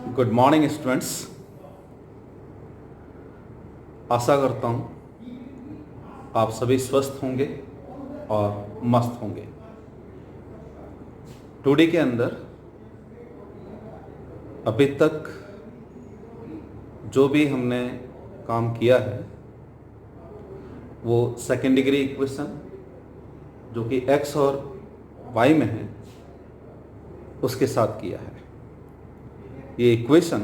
Good morning students. आशा करता हूँ आप सभी स्वस्थ होंगे और मस्त होंगे। टुडे के अंदर अभी तक जो भी हमने काम किया है वो सेकेंड डिग्री इक्वेशन जो कि x और y में है उसके साथ किया है। ये इक्वेशन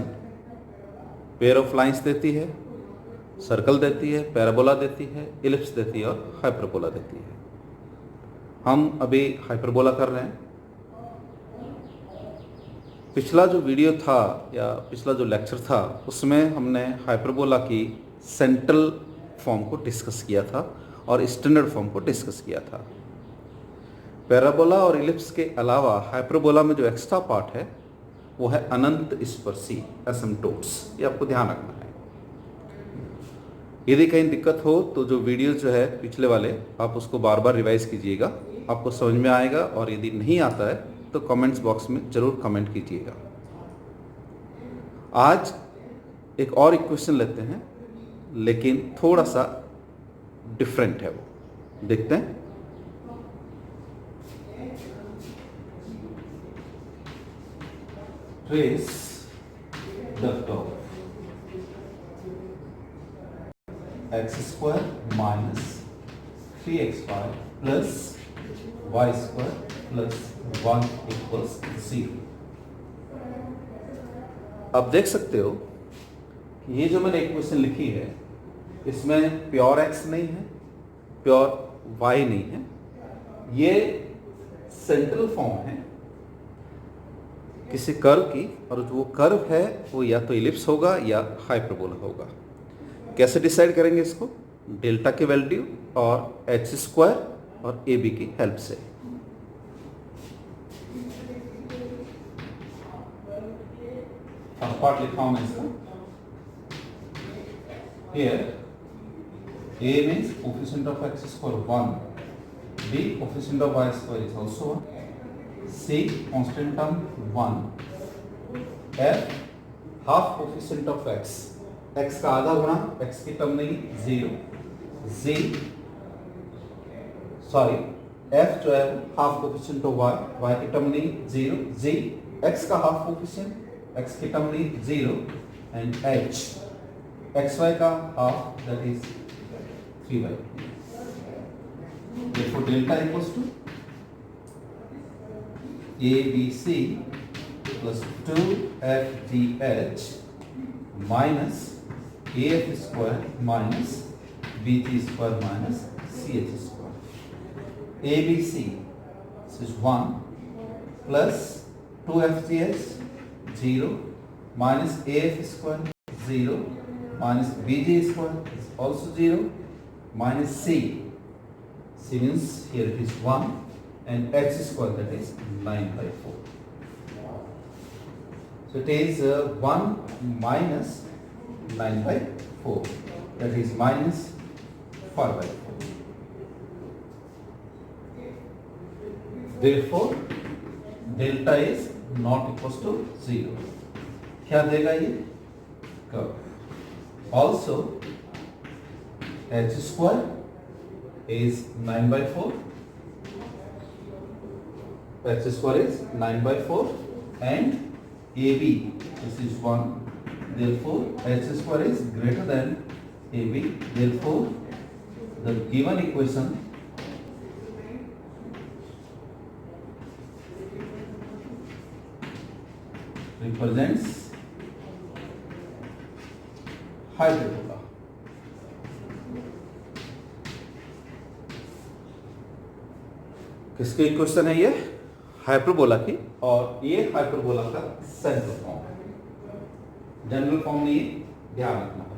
पेयर ऑफ लाइंस देती है, सर्कल देती है, पैराबोला देती है, इलिप्स देती है और हाइपरबोला देती है। हम अभी हाइपरबोला कर रहे हैं। पिछला जो वीडियो था या पिछला जो लेक्चर था उसमें हमने हाइपरबोला की सेंट्रल फॉर्म को डिस्कस किया था और स्टैंडर्ड फॉर्म को डिस्कस किया था। पैराबोला और इलिप्स के अलावा हाइपरबोला में जो एक्स्ट्रा पार्ट है वो है अनंत स्पर्शी एसिम्प्टोट्स। ये आपको ध्यान रखना है। यदि कहीं दिक्कत हो तो जो वीडियो जो है पिछले वाले आप उसको बार बार रिवाइज कीजिएगा, आपको समझ में आएगा। और यदि नहीं आता है तो कमेंट्स बॉक्स में जरूर कमेंट कीजिएगा। आज एक और इक्वेशन लेते हैं लेकिन थोड़ा सा डिफरेंट है, वो देखते हैं। Trace the curve x square minus 3xy plus y square plus 1 equals 0। अब देख सकते हो कि ये जो मैंने इक्वेशन लिखी है इसमें प्योर x नहीं है, प्योर y नहीं है। ये सेंट्रल फॉर्म है किसी कर्व की, और जो वो कर्व है वो या तो इलिप्स होगा या हाइपरबोला होगा। कैसे डिसाइड करेंगे इसको? डेल्टा की वैल्यू और एच स्क्वायर और ए बी की हेल्प से। फर्स्ट पार्ट लिखा हूं मैं इसका। Here a means coefficient of x square 1, b coefficient of y square is also 1, c constant term 1, f half coefficient of x, x का आधा गुणा x की टर्म नहीं 0, z सॉरी f जो है half coefficient of y, y की term नहीं 0, z x का हाफ कोफिशिएंट, x की टर्म नहीं 0 एंड h xy का half that is 3y। Therefore delta equals to ABC plus 2FGH minus AF square minus BG square minus CH square. ABC, this is 1 plus 2FGH 0 minus AF square 0 minus BG square is also 0 minus C. C means here it is 1 and H square that is 9/4. So it is 1 minus 9/4 that is minus 5/4. Therefore delta is not equals to 0. क्या देगा ये? Curve. Also h square is 9/4. H square is 9/4 and AB this is 1. Therefore h square is greater than AB. Therefore the given equation represents hyperbola. किसकी equation है ये? Hyperbola की। और ये hyperbola का सेंट्रल फॉर्म है, जनरल फॉर्म नहीं, ध्यान रखना है।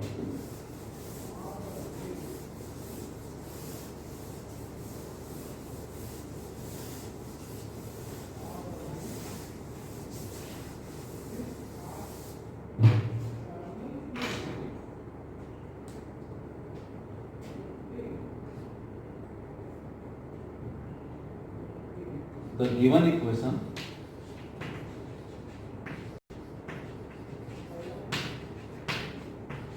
The given equation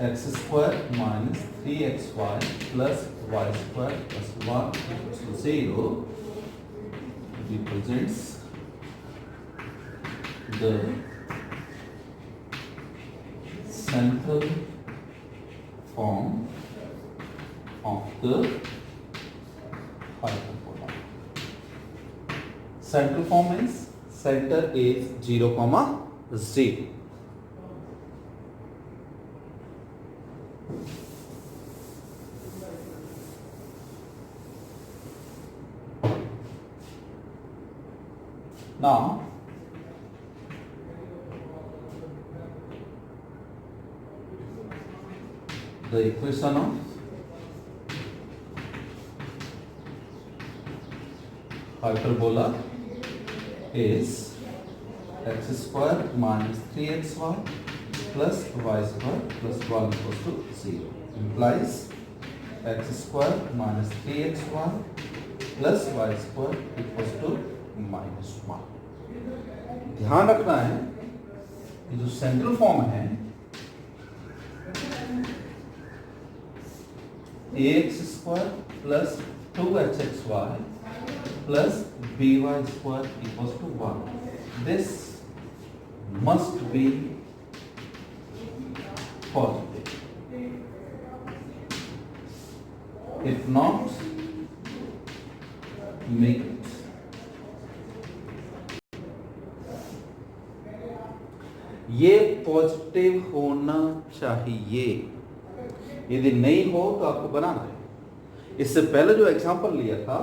x square minus 3xy plus y square plus 1 equals to 0 represents the central form of the hyperbola. Central form means center is 0, 0. Now the equation of hyperbola is x square minus 3xy plus y square plus 1 equals to 0 implies x square minus 3xy plus y square equals to minus 1. ध्यान रखना है कि जो central form है ax square plus 2hxy plus by square equals to 1. This must be positive. If not, make it. ये positive होना चाहिए, यदि नहीं हो तो आपको बनाना है। इससे पहले जो एग्जांपल लिया था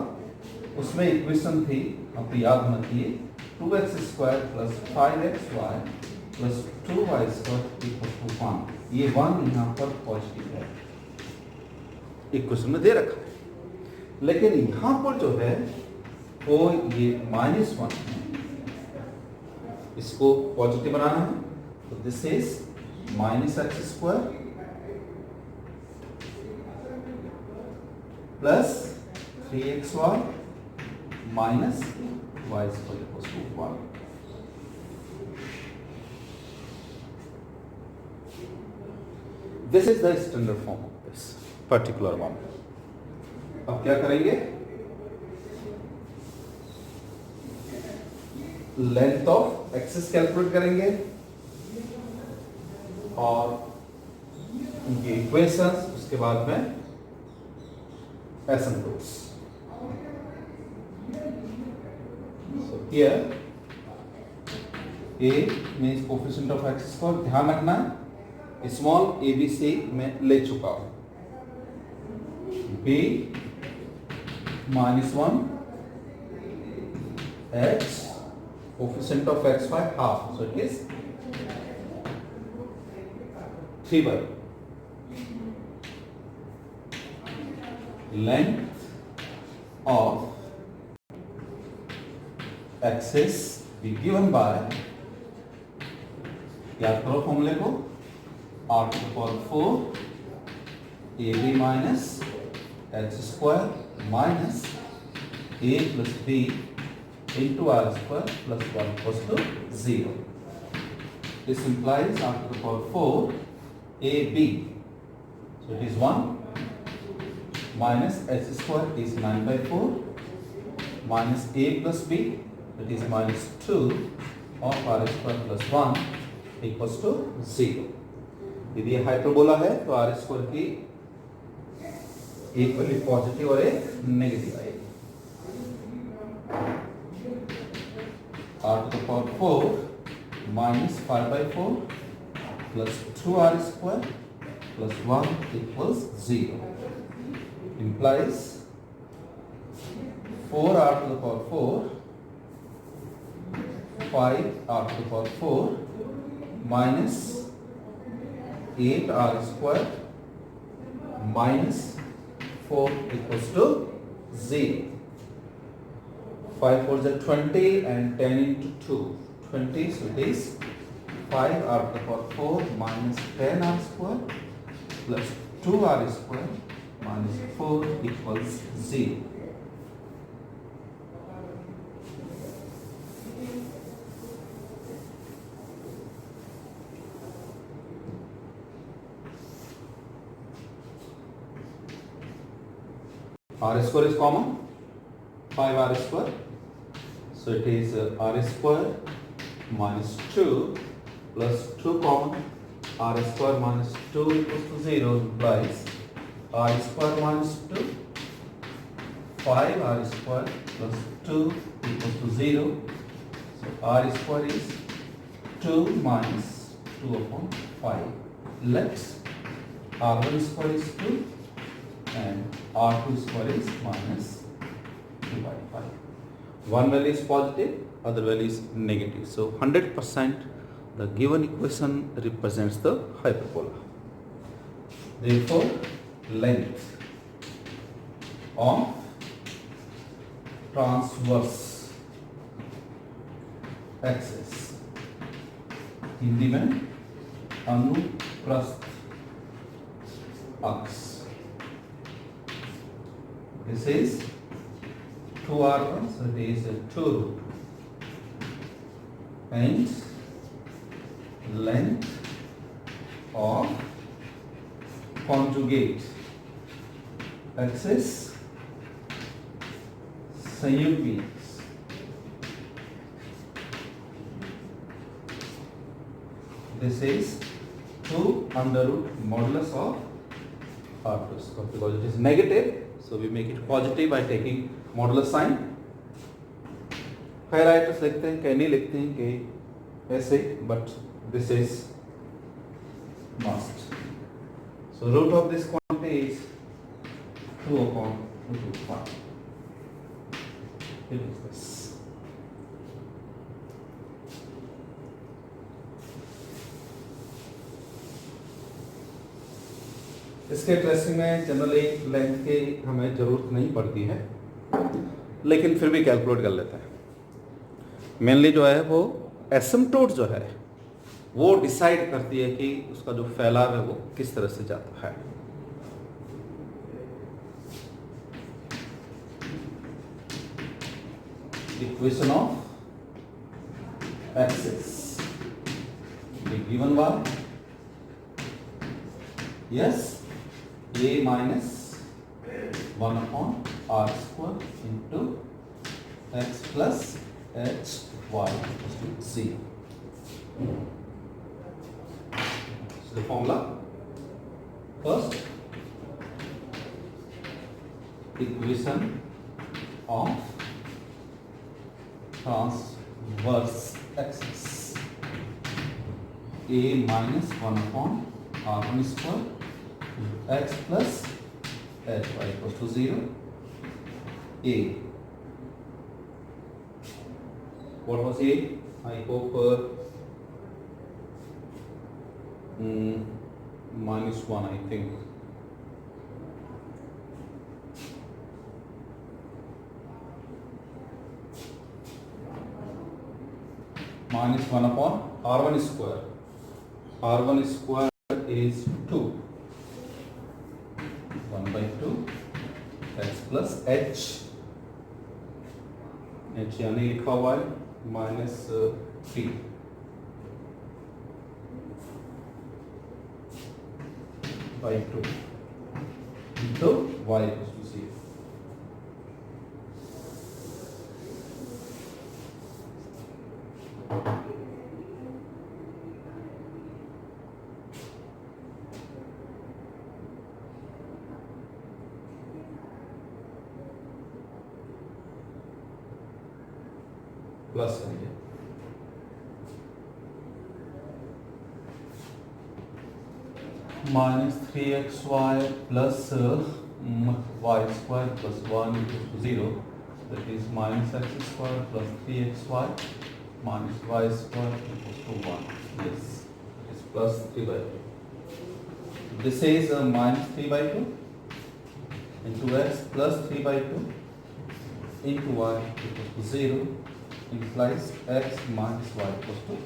उसमें इक्वेशन थी, आप याद रखिए, 2x square plus 5xy plus 2y square equal to 1। ये 1 यहाँ पर पॉजिटिव है, इक्वेशन में दे रखा है। लेकिन यहाँ पर जो है वो ये -1 है, इसको पॉजिटिव बनाना है, तो this is -x square plus 3xy minus y square equals to 1. This is the standard form of this particular one. अब क्या करेंगे? लेंथ ऑफ एक्सिस कैलकुलेट करेंगे और उनकी इक्वेशंस, उसके बाद में एसिम्पटोट्स। Here A means coefficient of x square, ध्यान रखना स्मॉल ABC में ले चुका हूं, B -1 x coefficient of xy half, so it is 3/, length of axis be given by, याद करो फॉर्मूले को, r to the power 4 ab minus x square minus a plus b into r square plus 1 equals to 0. This implies r to the power 4 ab, so it is 1 minus x square is 9/4 minus a plus b, that is -2 of r square plus 1 equals to 0. यदि ये hyperbola है तो r square की एक value positive और एक negative आएगी। r to the power 4 minus 5/4 plus 2r square plus 1 equals 0 implies 4r to the power 4 5r to the power 4 minus 8r square minus 4 equals to 0. 5 4s are 20 and 10 into 2 20, so it is 5r to the power 4 minus 10r square plus 2r square minus 4 equals 0. r square is common, 5r square, so it is r square minus 2 plus 2 common, r square minus 2 equals to 0 implies r square minus 2, 5r square plus 2 equals to 0, so r square is 2 minus 2 upon 5. Let r1 square is 2 and r2 square is minus 2 by 5. One value is positive, other value is negative. So 100% the given equation represents the hyperbola. Therefore, length of transverse axis, Hindi में अनुप्रस्थ अक्ष, this is 2r1, so it is 2 root, and length of conjugate axis, संयुग्मी, this is 2 under root modulus of r2 square, because it is negative, so we make it positive by taking modulus sign. फिर writers लिखते हैं, कहीं नहीं लिखते हैं कि ऐसे, but this is must. So root of this quantity is 2 upon 2 to 5. It is this. इसके ट्रेसिंग में जनरली लेंथ की हमें ज़रूरत नहीं पड़ती है, लेकिन फिर भी कैलकुलेट कर लेते हैं. मेनली जो है वो एसिम्पटोट जो है वो डिसाइड करती है कि उसका जो फैलाव है वो किस तरह से जाता है. Equation of axis given by yes a minus 1 upon r square into x plus h y equals to 0. So the formula, first equation of transverse axis, a minus 1 upon r1 square x plus h y equals to 0. A, what was A? I hope minus 1, I think. Minus 1 upon r1 square. R1 square is 2. 1 by 2 x plus h, h यानी लिखा हुआ है minus 3 by 2 into y equals to 0. Plus करेंगे minus 3xy plus y square plus 1 equals to 0. That is minus x square plus 3xy minus y square equals to 1. Yes, it is plus 3 by 2. This is minus 3 by 2 into x plus 3 by 2 into y equals to 0. Implies x minus y equals to 0.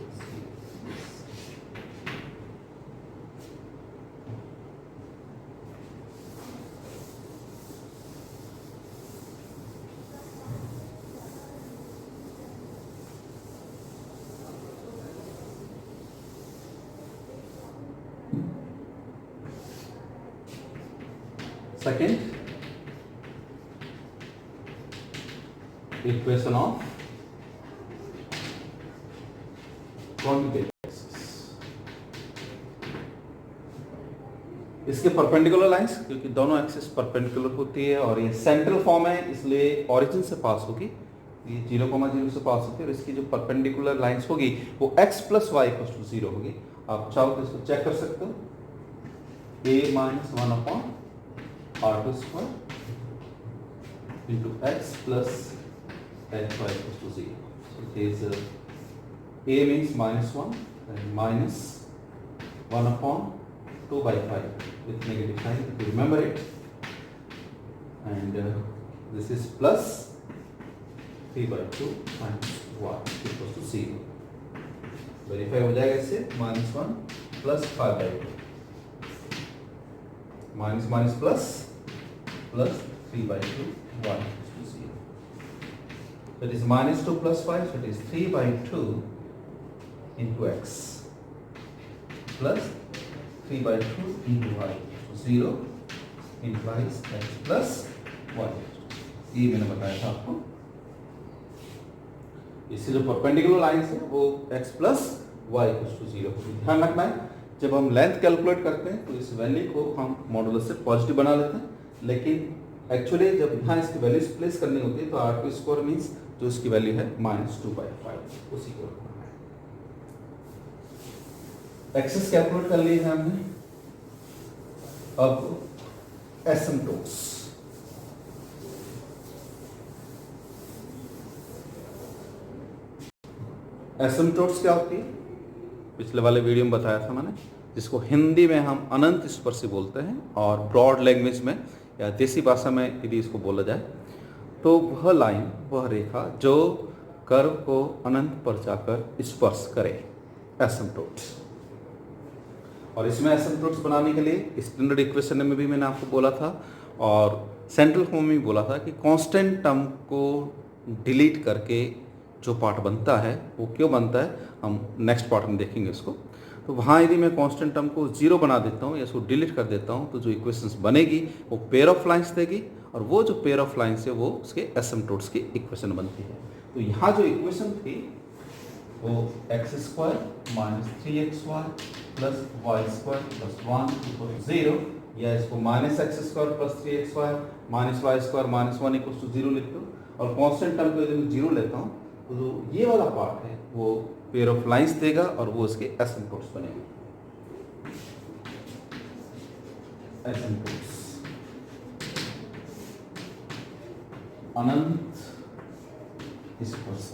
Second, equation of quantitative axis. इसके perpendicular lines, क्योंकि दोनों axis perpendicular होती है और ये central form है इसलिए origin से पास होगी, ये 0,0 से पास होती है और इसकी जो परपेंडिकुलर लाइंस होगी वो x plus y equal to 0 होगी। आप चाहो तो इसको चेक कर सकते हो, a minus 1/r² into x plus h y equals to 0. So it is a means -1 and minus 1/2/5 with negative sign, if you remember it, and this is plus 3/2 minus y equals to 0. Verify हो जाएगा इससे, -1 plus 5/2 minus minus plus 3/2 y equals to 0. So it is -2 plus 5, so it is 3/2 into x plus 3/2 into y equals to 0 implies x plus y. ये मैंने बताया था आपको। इससे जो परपेंडिकुलर लाइंस है वो x plus y equals to 0 होगी। ध्यान रखना है, जब हम लेंथ कैलकुलेट करते हैं तो इस वैल्यू को हम मॉडुलस से पॉजिटिव बना लेते हैं, लेकिन एक्चुअली जब यहाँ इसकी वैल्यूज प्लेस करनी होती है तो r² मीन्स जो इसकी वैल्यू है -2/5 उसी को रखना है। एक्सिस कैलकुलेट कर लिए हैं हमने। अब एसिम्पटोट्स, एसिम्पटोट्स क्या होती है? पिछले वाले वीडियो में बताया था मैंने, जिसको हिंदी में हम अनंत स्पर्शी बोलते हैं और ब्रॉड लैंग्वेज में या देसी भाषा में यदि इसको बोला जाए तो वह लाइन, वह रेखा जो कर्व को अनंत पर जाकर स्पर्श करे, एसिम्पटोट्स। और इसमें एसिम्पटोट्स बनाने के लिए स्टैंडर्ड इक्वेशन में भी मैंने आपको बोला था और सेंट्रल फॉर्म में भी बोला था कि कांस्टेंट टर्म को डिलीट करके जो पार्ट बनता है वो क्यों बनता है, हम नेक्स्ट पार्ट में देखेंगे इसको। तो वहाँ यदि मैं कांस्टेंट टर्म को 0 बना देता हूँ या इसको डिलीट कर देता हूँ तो जो इक्वेशंस बनेगी वो पेयर ऑफ लाइंस देगी और वो जो पेयर ऑफ लाइंस है वो उसके एसिम्पटोट्स की इक्वेशन बनती है। तो यहाँ जो इक्वेशन थी वो x² minus 3xy plus y² plus 1 equal to 0, या इसको -x² plus 3xy minus y² minus 1 equal to 0 लिख दो। और कांस्टेंट टर्म को यदि मैं 0 लेता हूँ तो जो ये वाला पार्ट है वो पेयर ऑफ लाइंस देगा और वो इसके एसिम्पटोट्स बनेंगे। एसिम्पटोट्स अनंत स्पर्श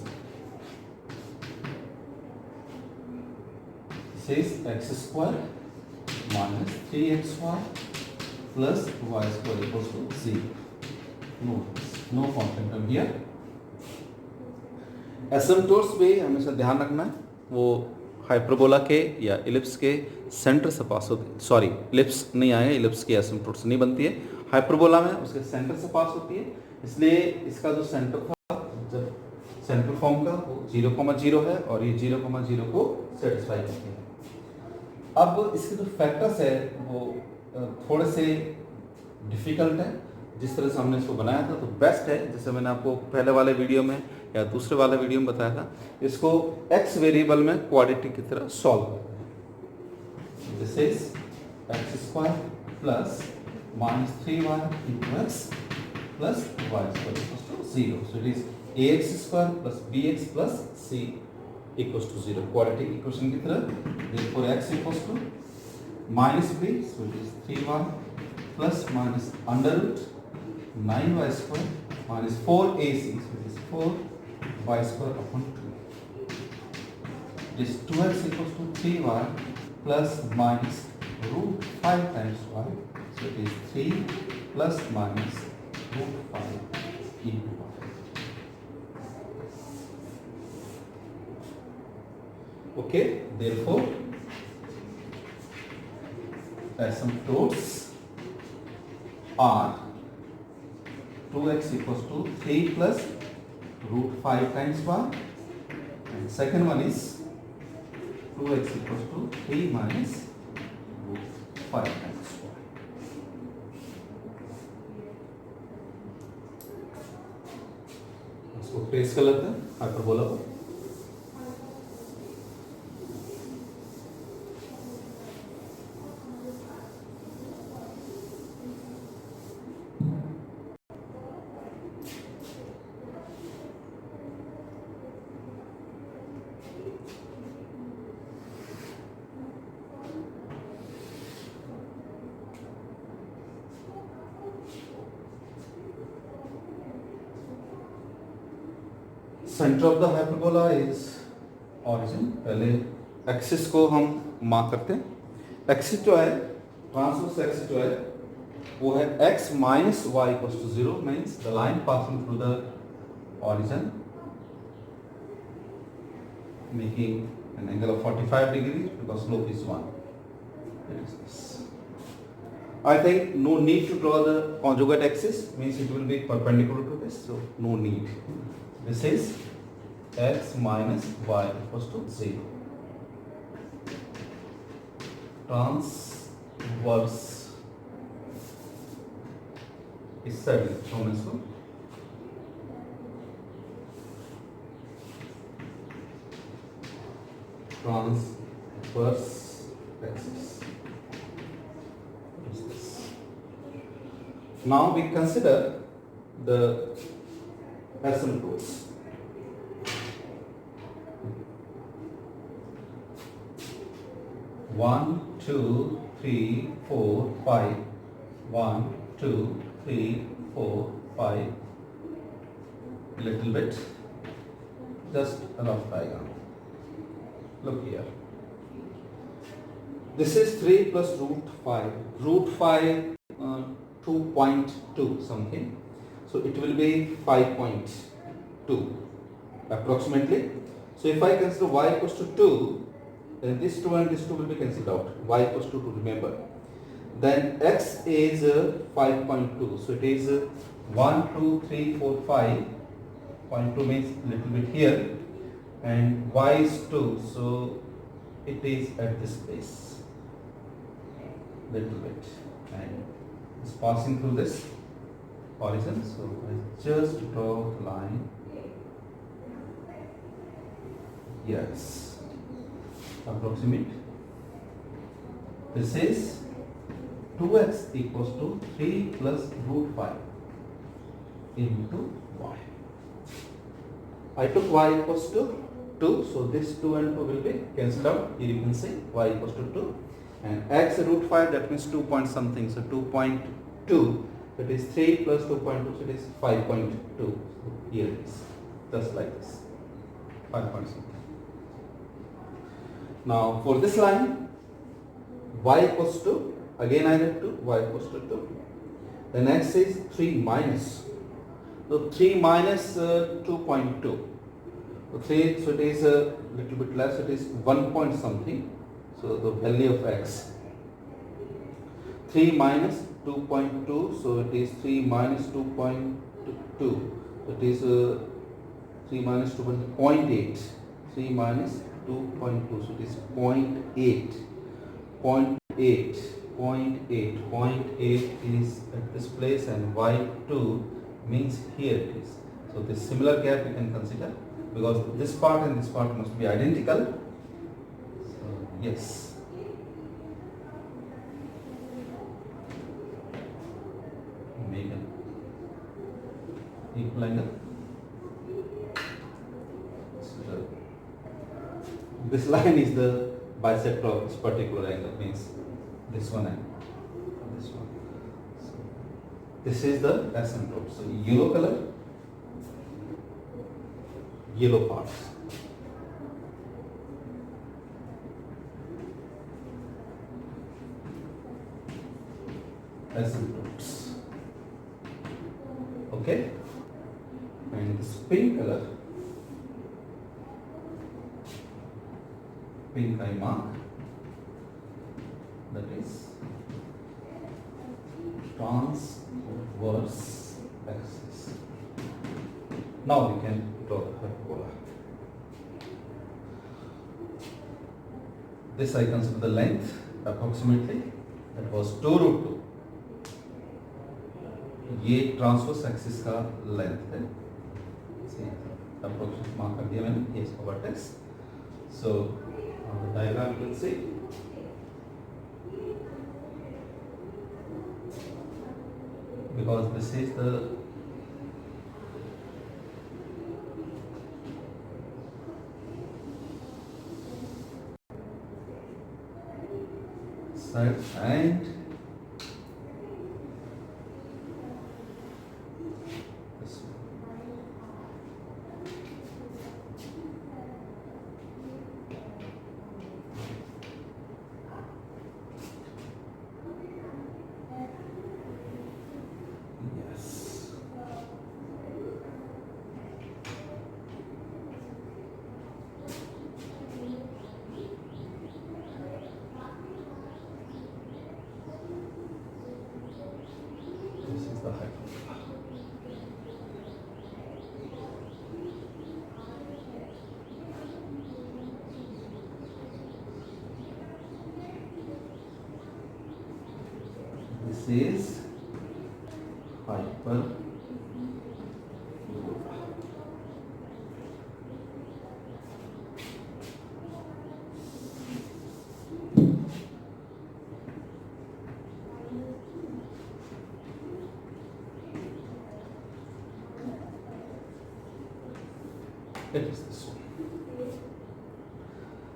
says x² minus 3xy plus y² equals to 0. No constant term here. एसिम्पटोट्स भी हमेशा ध्यान रखना है, वो हाइपरबोला के या इलिप्स के सेंटर से पास होती है। सॉरी, इलिप्स नहीं आएगा, इलिप्स की एसिम्पटोट्स नहीं बनती है, हाइपरबोला में उसके सेंटर से पास होती है। इसलिए इसका जो सेंटर था, जब सेंट्रल फॉर्म का वो 0,0 है और ये 0,0 को सेटिस्फाई करती है। अब इसके जो फैक्टर्स है वो थोड़े से डिफिकल्ट है। जिस तरह से हमने इसको बनाया था तो बेस्ट है, जैसे मैंने आपको पहले वाले वीडियो में या दूसरे वाले वीडियो में बताया था, इसको x वेरिएबल में क्वाड्रेटिक की तरह सॉल्व करते हैं। This is x² plus -3y into x plus y² equals to 0. So it is ax² plus bx plus c equals to 0. Quadratic equation की तरह। Therefore x equals to -b, so it is 3y plus minus under root 9y² minus 4ac, so it is 4y² upon 2. It is 2x equals to 3y plus minus root 5 times y, so it is 3 plus minus root 5 into y. Okay, therefore asymptotes are 2x equals to 3 plus root 5 times y, and second one is 2x equals to 3 minus root 5 times y. इसको trace कर लेते हैं hyperbola को। Centre of the hyperbola is origin. पहले axis को हम mark करते हैं। एक्सिस जो है, ट्रांसवर्स एक्सिस जो है वो है x minus y equals to 0, means the line passing through the origin making an angle of 45 degrees because slope is 1. It is this. I think no need to draw the conjugate axis, means it will be perpendicular to this, so no need. This is x minus y equals to 0. Transverse इस side हम इसको transverse axis. What is this? Now we consider the asymptotes. One, two, three, four, five. 1, 2, 3, 4, 5. Little bit. Just a rough diagram. Look here. This is 3 plus root 5. Root 5, 2.2 something. So it will be 5.2 approximately. So if I consider y equals to 2, then this 2 and this 2 will be cancelled out. Y equals to 2, remember. Then x is 5.2. So it is 1, 2, 3, 4, 5. 0.2 means little bit here. And y is 2. So it is at this place. Little bit. And it's passing through this origin. So I just draw the line. Yes. Approximate. This is 2x equals to 3 plus root 5 into y. I took y equals to 2, so this 2 and 2 will be cancelled out. Here you can see y equals to 2 and x root 5, that means 2 point something, so 2.2, that is 3 plus 2.2, so it is 5.2. So here it is, just like this, 5 point something. Now for this line, y equals to, again I have 2, y equals to 2. The next is 3 minus. So 3 minus 2.2. So 3, so it is a little bit less, it is 1 point something. So the value of x. 3 minus 2.2, so it is 3 minus 2.2. It is 3 minus 2.8. 3 minus 2.2, so it is 0.8. 0.8. 0.8 is at this place and y2 means here it is. So this similar gap you can consider because this part and this part must be identical. So yes. Make an equal angle. So this line is the bisector of this particular angle, means this one and this one. So this is the asymptote. So yellow color, yellow parts. Asymptotes. Okay. And this pink color, pink I mark, that is transverse axis. Now we can draw the hyperbola. This I consider the length approximately, that was 2 root 2. ये transverse axis का length है, approximate mark कर दिया मैंने, ये इसका vertex. So diagram you will see because this is the side and this one. Yes. This is the hyperbola. This is hyperbola. It is this one.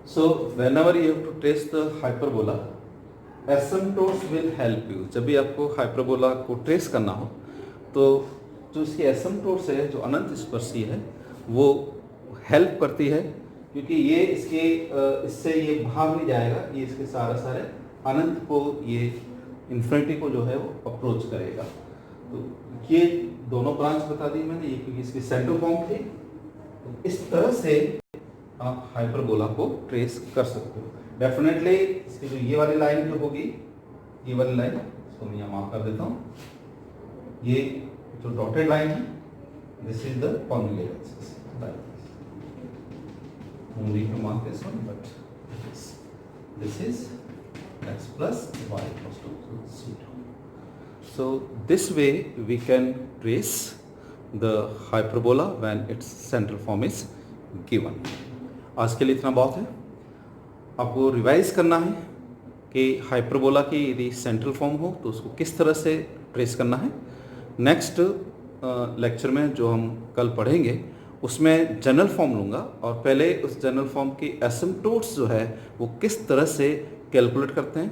So whenever you have to trace the hyperbola, asymptotes will help you. जब भी आपको hyperbola को trace करना हो तो जो इसकी asymptotes है, जो अनंत स्पर्शी है, वो हेल्प करती है, क्योंकि ये इसके इससे ये भाग नहीं जाएगा, ये इसके सारे अनंत को, ये इन्फिनिटी को जो है वो अप्रोच करेगा. तो ये दोनों ब्रांच बता दी मैंने, ये क्योंकि इसकी सेंटर फॉर्म थी. तो इस तरह से आप हाइपरबोला को ट्रेस कर सकते हो. डेफिनेटली इसकी जो ये वाली लाइन जो होगी, ये वाली लाइन, इसको मैं यहाँ मार्क कर देता हूँ. ये जो डॉटेड लाइन है, this is the conjugate axis. No need to mark this one, but this is x plus y equals to 0. So this way we can trace the hyperbola when its central form is given. आज के लिए इतना बहुत है. आपको revise करना है कि हाइपरबोला की यदि सेंट्रल फॉर्म हो तो उसको किस तरह से ट्रेस करना है. नेक्स्ट लेक्चर में जो हम कल पढ़ेंगे उसमें जनरल फॉर्म लूँगा, और पहले उस जनरल फॉर्म की एसिम्प्टोट्स जो है वो किस तरह से कैलकुलेट करते हैं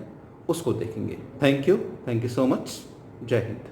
उसको देखेंगे. Thank you so much. जय हिंद.